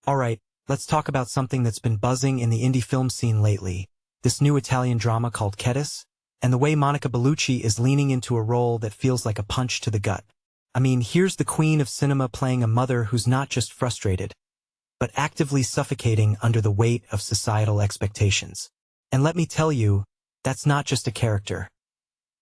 Alright, let's talk about something that's been buzzing in the indie film scene lately, this new Italian drama called Ketticè, and the way Monica Bellucci is leaning into a role that feels like a punch to the gut. I mean, here's the queen of cinema playing a mother who's not just frustrated, but actively suffocating under the weight of societal expectations. And let me tell you, that's not just a character.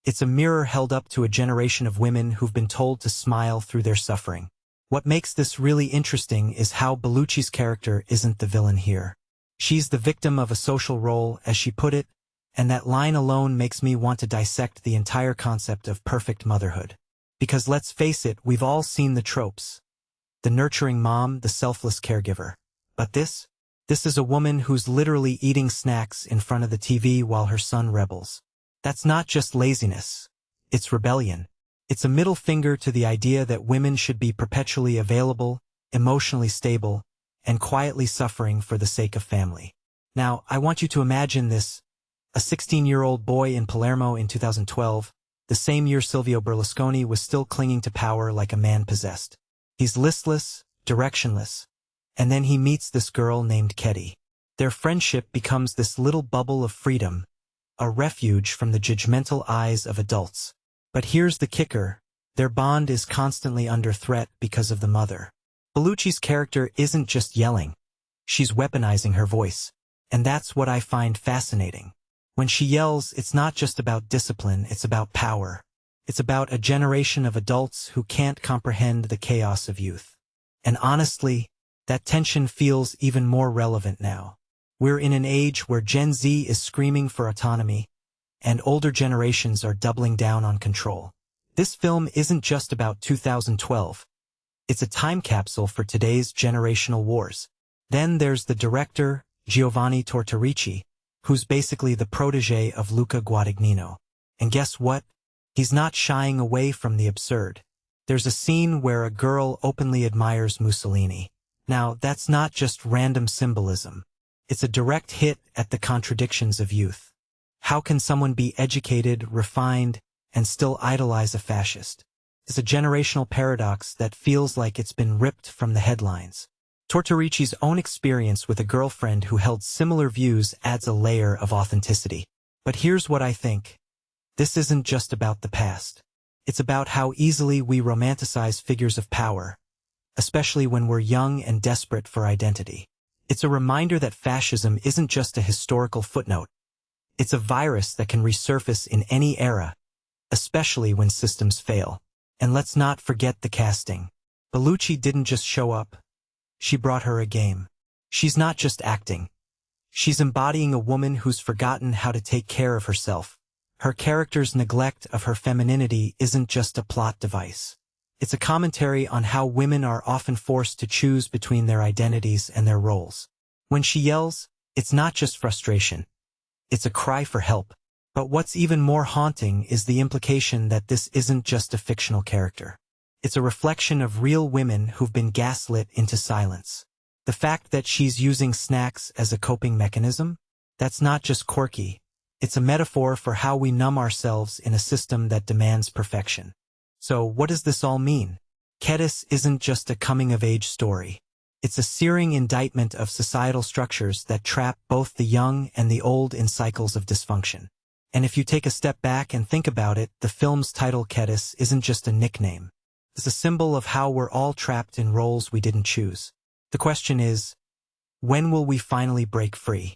It's a mirror held up to a generation of women who've been told to smile through their suffering. What makes this really interesting is how Bellucci's character isn't the villain here. She's the victim of a social role, as she put it, and that line alone makes me want to dissect the entire concept of perfect motherhood. Because let's face it, we've all seen the tropes. The nurturing mom, the selfless caregiver. But this is a woman who's literally eating snacks in front of the TV while her son rebels. That's not just laziness. It's rebellion. It's a middle finger to the idea that women should be perpetually available, emotionally stable, and quietly suffering for the sake of family. Now, I want you to imagine this: a 16-year-old boy in Palermo in 2012, the same year Silvio Berlusconi was still clinging to power like a man possessed. He's listless, directionless, and then he meets this girl named Ketty. Their friendship becomes this little bubble of freedom, a refuge from the judgmental eyes of adults. But here's the kicker: their bond is constantly under threat because of the mother. Bellucci's character isn't just yelling. She's weaponizing her voice. And that's what I find fascinating. When she yells, it's not just about discipline, it's about power. It's about a generation of adults who can't comprehend the chaos of youth. And honestly, that tension feels even more relevant now. We're in an age where Gen Z is screaming for autonomy, and older generations are doubling down on control. This film isn't just about 2012. It's a time capsule for today's generational wars. Then there's the director, Giovanni Tortorici, who's basically the protege of Luca Guadagnino. And guess what? He's not shying away from the absurd. There's a scene where a girl openly admires Mussolini. Now, that's not just random symbolism. It's a direct hit at the contradictions of youth. How can someone be educated, refined, and still idolize a fascist? It's a generational paradox that feels like it's been ripped from the headlines. Tortorici's own experience with a girlfriend who held similar views adds a layer of authenticity. But here's what I think. This isn't just about the past. It's about how easily we romanticize figures of power, especially when we're young and desperate for identity. It's a reminder that fascism isn't just a historical footnote. It's a virus that can resurface in any era, especially when systems fail. And let's not forget the casting. Bellucci didn't just show up. She brought her a game. She's not just acting. She's embodying a woman who's forgotten how to take care of herself. Her character's neglect of her femininity isn't just a plot device. It's a commentary on how women are often forced to choose between their identities and their roles. When she yells, it's not just frustration. It's a cry for help. But what's even more haunting is the implication that this isn't just a fictional character. It's a reflection of real women who've been gaslit into silence. The fact that she's using snacks as a coping mechanism? That's not just quirky. It's a metaphor for how we numb ourselves in a system that demands perfection. So what does this all mean? Ketticè isn't just a coming-of-age story. It's a searing indictment of societal structures that trap both the young and the old in cycles of dysfunction. And if you take a step back and think about it, the film's title Ketticè isn't just a nickname. It's a symbol of how we're all trapped in roles we didn't choose. The question is, when will we finally break free?